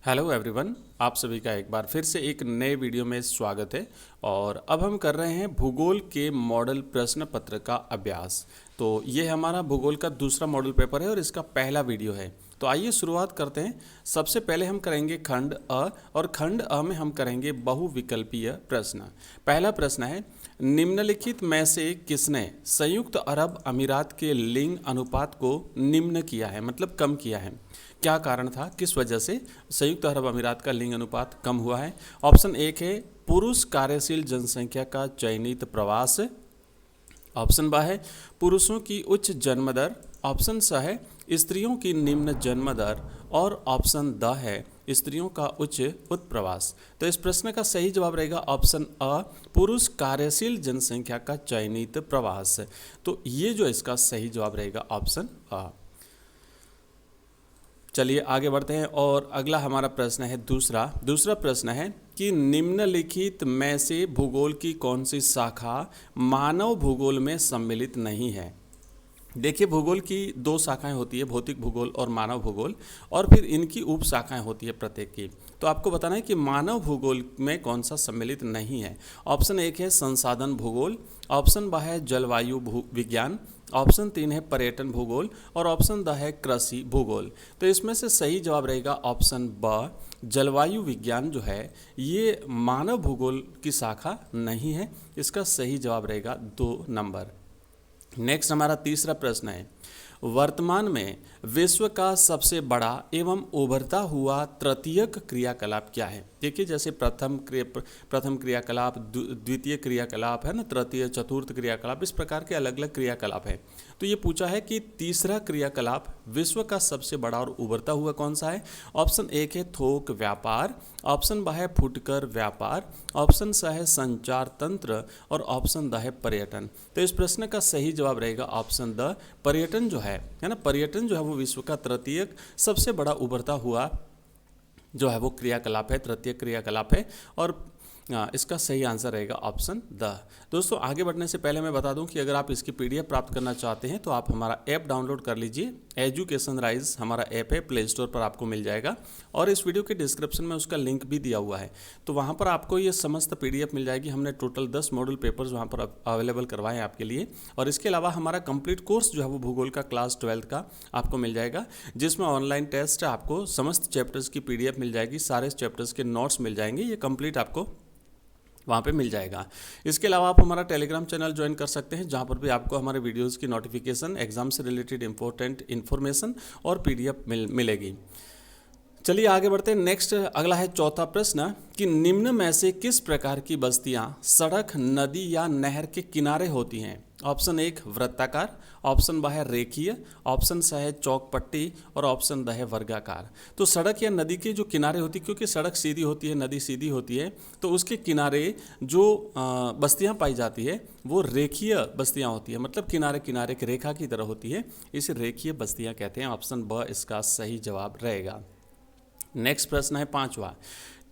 Hello everyone, आप सभी का एक बार फिर से एक नए वीडियो में स्वागत है। और अब हम कर रहे हैं भूगोल के मॉडल प्रश्न पत्र का अभ्यास। तो ये हमारा भूगोल का दूसरा मॉडल पेपर है और इसका पहला वीडियो है। तो आइए शुरुआत करते हैं। सबसे पहले हम करेंगे खंड अ, और खंड अ में हम करेंगे बहुविकल्पीय प्रश्न। पहला प्रश्न है, निम्नलिखित में से किसने संयुक्त अरब अमीरात के लिंग अनुपात को निम्न किया है, मतलब कम किया है। क्या कारण था, किस वजह से संयुक्त अरब अमीरात का लिंग अनुपात कम हुआ है। ऑप्शन एक है पुरुष कार्यशील जनसंख्या का चयनित प्रवास। ऑप्शन ब है पुरुषों की उच्च जन्म दर। ऑप्शन स है स्त्रियों की निम्न जन्म दर। और ऑप्शन द है स्त्रियों का उच्च उत्प्रवास। तो इस प्रश्न का सही जवाब रहेगा ऑप्शन अ, पुरुष कार्यशील जनसंख्या का चयनित प्रवास। तो ये जो इसका सही जवाब रहेगा ऑप्शन अ। चलिए आगे बढ़ते हैं और अगला हमारा प्रश्न है दूसरा प्रश्न है कि निम्नलिखित में से भूगोल की कौन सी शाखा मानव भूगोल में सम्मिलित नहीं है। देखिए, भूगोल की दो शाखाएं होती है, भौतिक भूगोल और मानव भूगोल, और फिर इनकी उप शाखाएं होती है प्रत्येक की। तो आपको बताना है कि मानव भूगोल में कौन सा सम्मिलित नहीं है। ऑप्शन एक है संसाधन भूगोल। ऑप्शन ब है जलवायु विज्ञान। ऑप्शन तीन है पर्यटन भूगोल। और ऑप्शन द है कृषि भूगोल। तो इसमें से सही जवाब रहेगा ऑप्शन ब, जलवायु विज्ञान जो है ये मानव भूगोल की शाखा नहीं है। इसका सही जवाब रहेगा 2 नंबर। नेक्स्ट हमारा तीसरा प्रश्न है, वर्तमान में विश्व का सबसे बड़ा एवं उभरता हुआ तृतीयक क्रियाकलाप क्या है। देखिए, जैसे प्रथम क्रियाकलाप, द्वितीय क्रियाकलाप है ना, तृतीय चतुर्थ क्रियाकलाप, इस प्रकार के अलग अलग क्रियाकलाप है। तो ये पूछा है कि तीसरा क्रियाकलाप विश्व का सबसे बड़ा और उभरता हुआ कौन सा है। ऑप्शन एक है थोक व्यापार। ऑप्शन ब है फुटकर व्यापार। ऑप्शन स है संचार तंत्र। और ऑप्शन द है पर्यटन। तो इस प्रश्न का सही जवाब रहेगा ऑप्शन द, पर्यटन जो है ना, पर्यटन जो है वो विश्व का तृतीयक सबसे बड़ा उभरता हुआ जो है वो क्रियाकलाप है, तृतीय क्रियाकलाप है। और इसका सही आंसर रहेगा ऑप्शन द। दोस्तों, आगे बढ़ने से पहले मैं बता दूं कि अगर आप इसकी पीडीएफ प्राप्त करना चाहते हैं तो आप हमारा ऐप डाउनलोड कर लीजिए। एजुकेशन राइज हमारा ऐप है, प्ले स्टोर पर आपको मिल जाएगा। और इस वीडियो के डिस्क्रिप्शन में उसका लिंक भी दिया हुआ है। तो वहाँ पर आपको ये समस्त पीडीएफ मिल जाएगी। हमने टोटल 10 मॉडल पेपर्स वहाँ पर अवेलेबल करवाए हैं आपके लिए। और इसके अलावा हमारा कंप्लीट कोर्स जो है वो भूगोल का क्लास 12 का आपको मिल जाएगा, जिसमें ऑनलाइन टेस्ट है, आपको समस्त चैप्टर्स की पीडीएफ मिल जाएगी, सारे चैप्टर्स के नोट्स मिल जाएंगे। ये कंप्लीट आपको वहाँ पे मिल जाएगा। इसके अलावा आप हमारा टेलीग्राम चैनल ज्वाइन कर सकते हैं, जहाँ पर भी आपको हमारे वीडियोस की नोटिफिकेशन, एग्जाम से रिलेटेड इंपॉर्टेंट इन्फॉर्मेशन और पीडीएफ मिलेगी। चलिए आगे बढ़ते हैं। नेक्स्ट अगला है चौथा प्रश्न कि निम्न में से किस प्रकार की बस्तियां सड़क, नदी या नहर के किनारे होती हैं। ऑप्शन एक वृत्ताकार। ऑप्शन ब है रेखीय। ऑप्शन स है चौकपट्टी। और ऑप्शन द है वर्गाकार। तो सड़क या नदी के जो किनारे होती है, क्योंकि सड़क सीधी होती है, नदी सीधी होती है, तो उसके किनारे जो बस्तियां पाई जाती है वो रेखीय बस्तियां होती है, मतलब किनारे किनारे की रेखा की तरह होती है। इसे रेखीय बस्तियां कहते हैं। ऑप्शन ब इसका सही जवाब रहेगा। नेक्स्ट प्रश्न है पांचवा,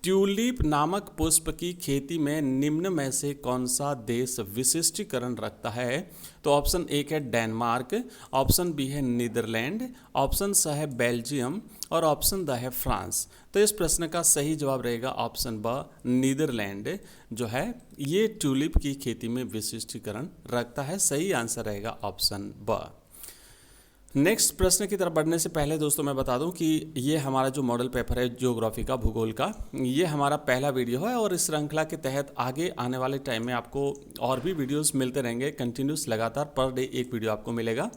ट्यूलिप नामक पुष्प की खेती में निम्न में से कौन सा देश विशिष्टीकरण रखता है। तो ऑप्शन एक है डेनमार्क। ऑप्शन बी है नीदरलैंड। ऑप्शन स है बेल्जियम। और ऑप्शन द है फ्रांस। तो इस प्रश्न का सही जवाब रहेगा ऑप्शन ब, नीदरलैंड जो है ये ट्यूलिप की खेती में विशिष्टीकरण रखता है। सही आंसर रहेगा ऑप्शन ब। नेक्स्ट प्रश्न की तरफ बढ़ने से पहले दोस्तों मैं बता दूं कि ये हमारा जो मॉडल पेपर है ज्योग्राफी का, भूगोल का, ये हमारा पहला वीडियो है। और इस श्रृंखला के तहत आगे आने वाले टाइम में आपको और भी वीडियोस मिलते रहेंगे कंटिन्यूस, लगातार पर डे एक वीडियो आपको मिलेगा।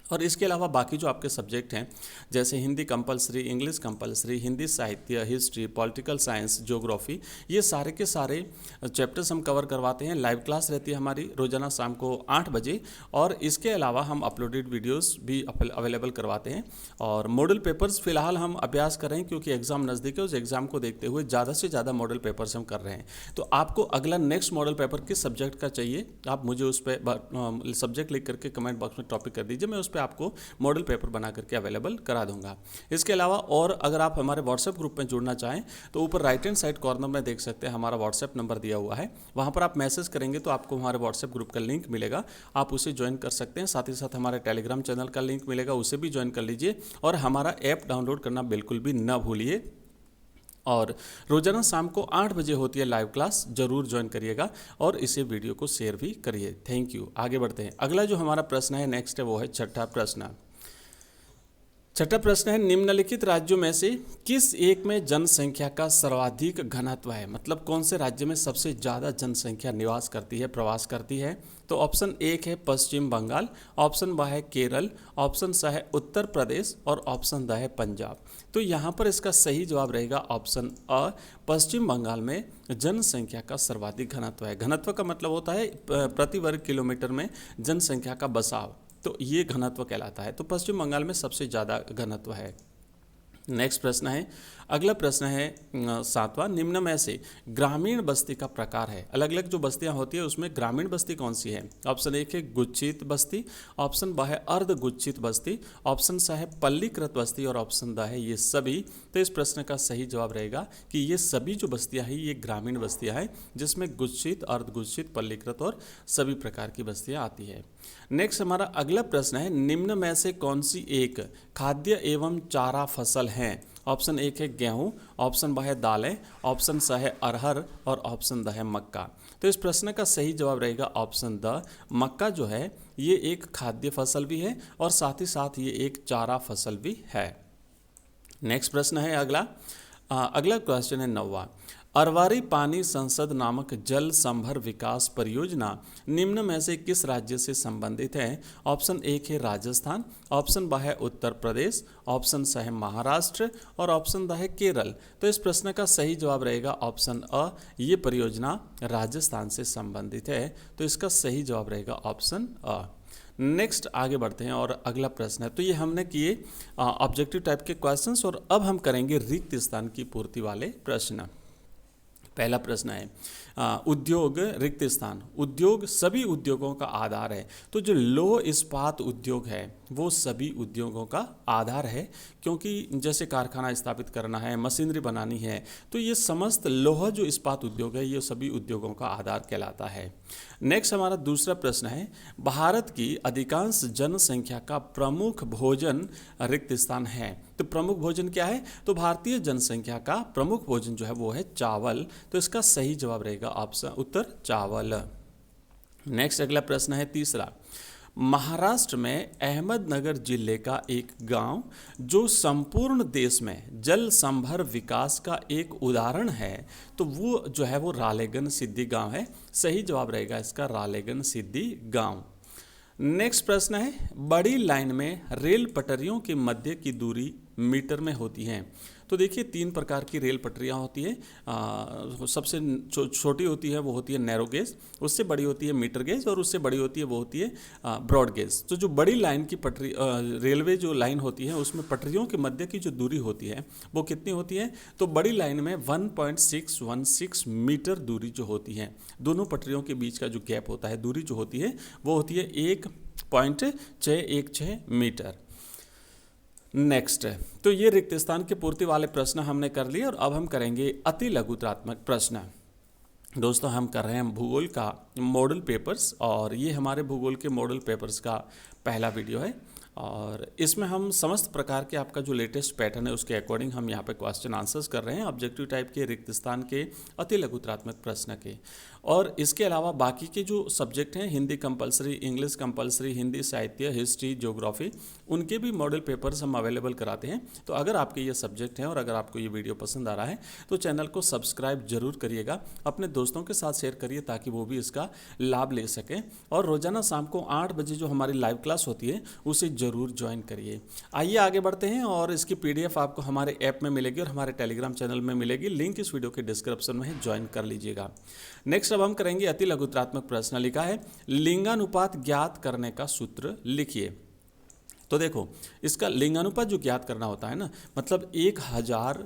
और इसके अलावा बाकी जो आपके सब्जेक्ट हैं, जैसे Hindi compulsory, English compulsory, Hindi साहित्य, हिस्ट्री, पॉलिटिकल साइंस, ज्योग्राफी, ये सारे के सारे चैप्टर्स हम कवर करवाते हैं। लाइव क्लास रहती है हमारी रोजाना शाम को 8 बजे। और इसके अलावा हम अपलोडेड वीडियोस भी अवेलेबल करवाते हैं। और मॉडल पेपर्स फिलहाल हम अभ्यास कर रहे हैं, क्योंकि एग्जाम नज़दीक है, उस एग्जाम को देखते हुए ज़्यादा से ज़्यादा मॉडल पेपर्स हम कर रहे हैं। तो आपको अगला नेक्स्ट मॉडल पेपर किस सब्जेक्ट का चाहिए, आप मुझे उस पर सब्जेक्ट लिख करके कमेंट बॉक्स में टॉपिक कर दीजिए, मैं उस पे आपको मॉडल पेपर बना करके अवेलेबल करा दूंगा। इसके अलावा और अगर आप हमारे व्हाट्सएप ग्रुप में जुड़ना चाहें तो ऊपर राइट हैंड साइड कॉर्नर में देख सकते हैं हमारा व्हाट्सएप नंबर दिया हुआ है। वहां पर आप मैसेज करेंगे तो आपको हमारे व्हाट्सएप ग्रुप का लिंक मिलेगा, आप उसे ज्वाइन कर सकते हैं। साथ ही साथ हमारे टेलीग्राम चैनल का लिंक मिलेगा, उसे भी ज्वाइन कर लीजिए। और हमारा ऐप डाउनलोड करना बिल्कुल भी ना भूलिए। और रोजाना शाम को 8 बजे होती है लाइव क्लास, जरूर ज्वाइन करिएगा और इसे वीडियो को शेयर भी करिए। Thank you. आगे बढ़ते हैं। अगला जो हमारा प्रश्न है नेक्स्ट है वो है छठा प्रश्न। छठा प्रश्न है, निम्नलिखित राज्यों में से किस एक में जनसंख्या का सर्वाधिक घनत्व है? मतलब कौन से राज्य में सबसे ज़्यादा जनसंख्या निवास करती है, प्रवास करती है? तो ऑप्शन एक है पश्चिम बंगाल, ऑप्शन ब है केरल, ऑप्शन स है उत्तर प्रदेश और ऑप्शन द है पंजाब। तो यहाँ पर इसका सही जवाब रहेगा ऑप्शन अ, पश्चिम बंगाल में जनसंख्या का सर्वाधिक घनत्व है। घनत्व का मतलब होता है प्रति वर्ग किलोमीटर में जनसंख्या का बसाव, तो ये घनत्व कहलाता है। तो पश्चिम बंगाल में सबसे ज़्यादा घनत्व है। नेक्स्ट प्रश्न है, अगला प्रश्न है सातवां, निम्न में से ग्रामीण बस्ती का प्रकार है। अलग अलग जो बस्तियां होती है उसमें ग्रामीण बस्ती कौन सी है? ऑप्शन एक है गुच्छित बस्ती, ऑप्शन ब है अर्ध गुच्छित बस्ती, ऑप्शन स है पल्लीकृत बस्ती और ऑप्शन द है ये सभी। तो इस प्रश्न का सही जवाब रहेगा कि ये सभी जो बस्तियां हैं ये ग्रामीण बस्तियां हैं, जिसमें गुच्छित, अर्धगुच्छित, पल्लीकृत और सभी प्रकार की बस्तियां आती है। नेक्स्ट हमारा अगला प्रश्न है, निम्न में से कौन सी एक खाद्य एवं चारा फसल है? ऑप्शन एक है गेहूं, ऑप्शन ब है दालें, ऑप्शन स है अरहर और ऑप्शन द है मक्का। तो इस प्रश्न का सही जवाब रहेगा ऑप्शन द। मक्का जो है ये एक खाद्य फसल भी है और साथ ही साथ ये एक चारा फसल भी है। नेक्स्ट प्रश्न है अगला क्वेश्चन है नौवां, अरवारी पानी संसद नामक जल संभर विकास परियोजना निम्न में से किस राज्य से संबंधित है? ऑप्शन एक है राजस्थान, ऑप्शन ब है उत्तर प्रदेश, ऑप्शन स है महाराष्ट्र और ऑप्शन द है केरल। तो इस प्रश्न का सही जवाब रहेगा ऑप्शन अ, ये परियोजना राजस्थान से संबंधित है। तो इसका सही जवाब रहेगा ऑप्शन अ। नेक्स्ट आगे बढ़ते हैं और अगला प्रश्न है, तो ये हमने किए ऑब्जेक्टिव टाइप के क्वेश्चंस और अब हम करेंगे रिक्त स्थान की पूर्ति वाले प्रश्न। पहला प्रश्न है उद्योग रिक्त स्थान। उद्योग सभी उद्योगों का आधार है। तो जो लौह इस्पात उद्योग है वो सभी उद्योगों का आधार है, क्योंकि जैसे कारखाना स्थापित करना है, मशीनरी बनानी है, तो ये समस्त लौह जो इस्पात उद्योग है ये सभी उद्योगों का आधार कहलाता है। नेक्स्ट हमारा दूसरा प्रश्न है, भारत की अधिकांश जनसंख्या का प्रमुख भोजन रिक्त स्थान है। तो प्रमुख भोजन क्या है? तो भारतीय जनसंख्या का प्रमुख भोजन जो है वो है चावल। तो इसका सही जवाब रहेगा ऑप्शन उत्तर चावल। नेक्स्ट अगला प्रश्न है तीसरा, महाराष्ट्र में अहमदनगर जिले का एक गांव जो संपूर्ण देश में जल संभर विकास का एक उदाहरण है, तो वो जो है वो रालेगन सिद्धि गांव है। सही जवाब रहेगा इसका रालेगन सिद्धि गांव। नेक्स्ट प्रश्न है, बड़ी लाइन में रेल पटरियों के मध्य की दूरी मीटर में होती है। तो देखिए तीन प्रकार की रेल पटरियाँ होती हैं। सबसे छोटी होती है वो होती है नैरो गेज, उससे बड़ी होती है मीटर गेज और उससे बड़ी होती है वो होती है ब्रॉड गेज। तो जो बड़ी लाइन की पटरी रेलवे जो लाइन होती है उसमें पटरियों के मध्य की जो दूरी होती है वो कितनी होती है? तो बड़ी लाइन में 1.616 मीटर दूरी जो होती है, दोनों पटरियों के बीच का जो गैप होता है, दूरी जो होती है वो होती है 1.616 मीटर। नेक्स्ट, तो ये रिक्त स्थान की पूर्ति वाले प्रश्न हमने कर लिए और अब हम करेंगे अति लघुत्रात्मक प्रश्न। दोस्तों हम कर रहे हैं भूगोल का मॉडल पेपर्स और ये हमारे भूगोल के मॉडल पेपर्स का पहला वीडियो है और इसमें हम समस्त प्रकार के आपका जो लेटेस्ट पैटर्न है उसके अकॉर्डिंग हम यहाँ पे क्वेश्चन आंसर्स कर रहे हैं, ऑब्जेक्टिव टाइप के, रिक्त स्थान के, अति लघुत्रात्मक प्रश्न के। और इसके अलावा बाकी के जो सब्जेक्ट हैं, Hindi compulsory, English compulsory, Hindi साहित्य, हिस्ट्री, ज्योग्राफी, उनके भी मॉडल पेपर्स हम अवेलेबल कराते हैं। तो अगर आपके ये सब्जेक्ट हैं और अगर आपको ये वीडियो पसंद आ रहा है तो चैनल को सब्सक्राइब जरूर करिएगा, अपने दोस्तों के साथ शेयर करिए ताकि वो भी इसका लाभ ले सकें। और रोजाना शाम को 8 बजे जो हमारी लाइव क्लास होती है उसे जरूर ज्वाइन करिए। आइए आगे बढ़ते हैं और इसकी PDF आपको हमारे ऐप में मिलेगी और हमारे टेलीग्राम चैनल में मिलेगी, लिंक इस वीडियो के डिस्क्रिप्शन में है, ज्वाइन कर लीजिएगा। नेक्स्ट अब हम करेंगे अति लघुत्रात्मक प्रश्न। लिखा है लिंगानुपात ज्ञात करने का सूत्र लिखिए। तो देखो इसका लिंगानुपात जो ज्ञात करना होता है ना, मतलब 1000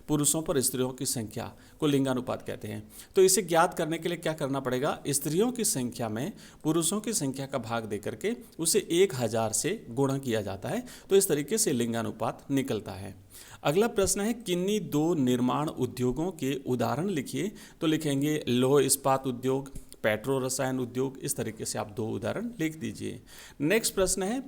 पुरुषों पर स्त्रियों की संख्या को लिंगानुपात कहते हैं। तो इसे ज्ञात करने के लिए क्या करना पड़ेगा? स्त्रियों की संख्या में पुरुषों की संख्या का भाग दे करके उसे 1000 से गुणा किया जाता है। तो इस तरीके से लिंगानुपात निकलता है। अगला प्रश्न है किन्हीं 2 निर्माण उद्योगों के उदाहरण लिखिए। तो लिखेंगे लौह इस्पात उद्योग, पेट्रो रसायन उद्योग, इस तरीके से आप 2 उदाहरण लिख दीजिए। नेक्स्ट प्रश्न है,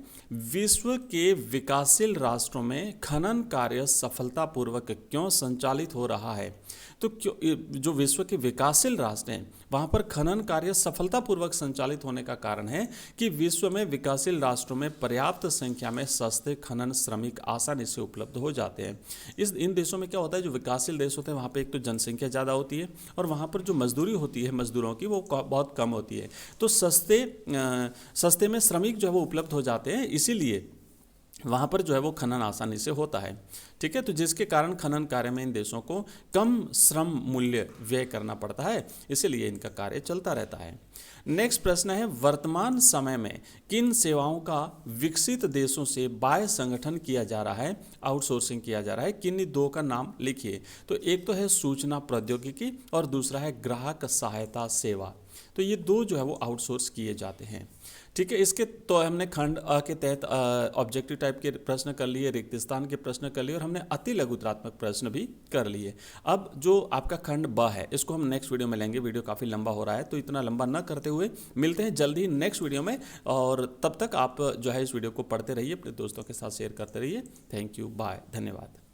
विश्व के विकासशील राष्ट्रों में खनन कार्य सफलतापूर्वक क्यों संचालित हो रहा है? तो क्यों जो विश्व के विकासशील राष्ट्र हैं वहाँ पर खनन कार्य सफलतापूर्वक संचालित होने का कारण है कि विश्व में विकासशील राष्ट्रों में पर्याप्त संख्या में सस्ते खनन श्रमिक आसानी से उपलब्ध हो जाते हैं। इन देशों में क्या होता है, जो विकासशील देश होते हैं वहाँ पे एक तो जनसंख्या ज़्यादा होती है और वहाँ पर जो मजदूरी होती है मजदूरों की वो बहुत कम होती है, तो सस्ते में श्रमिक जो है वो उपलब्ध हो जाते हैं, इसीलिए वहाँ पर जो है वो खनन आसानी से होता है। ठीक है, तो जिसके कारण खनन कार्य में इन देशों को कम श्रम मूल्य व्यय करना पड़ता है, इसीलिए इनका कार्य चलता रहता है। नेक्स्ट प्रश्न है, वर्तमान समय में किन सेवाओं का विकसित देशों से बाह्य संगठन किया जा रहा है, आउटसोर्सिंग किया जा रहा है? किन्हीं 2 का नाम लिखिए। तो एक तो है सूचना प्रौद्योगिकी और दूसरा है ग्राहक सहायता सेवा। तो ये 2 जो है वो आउटसोर्स किए जाते हैं। ठीक है, इसके तो हमने खंड अ के तहत ऑब्जेक्टिव टाइप के प्रश्न कर लिए, रिक्तस्थान के प्रश्न कर लिए और हमने अति लघुत्रात्मक प्रश्न भी कर लिए। अब जो आपका खंड ब है इसको हम नेक्स्ट वीडियो में लेंगे। वीडियो काफ़ी लंबा हो रहा है, तो इतना लंबा न करते हुए मिलते हैं जल्दी ही नेक्स्ट वीडियो में, और तब तक आप जो है इस वीडियो को पढ़ते रहिए, अपने दोस्तों के साथ शेयर करते रहिए। थैंक यू, बाय, धन्यवाद।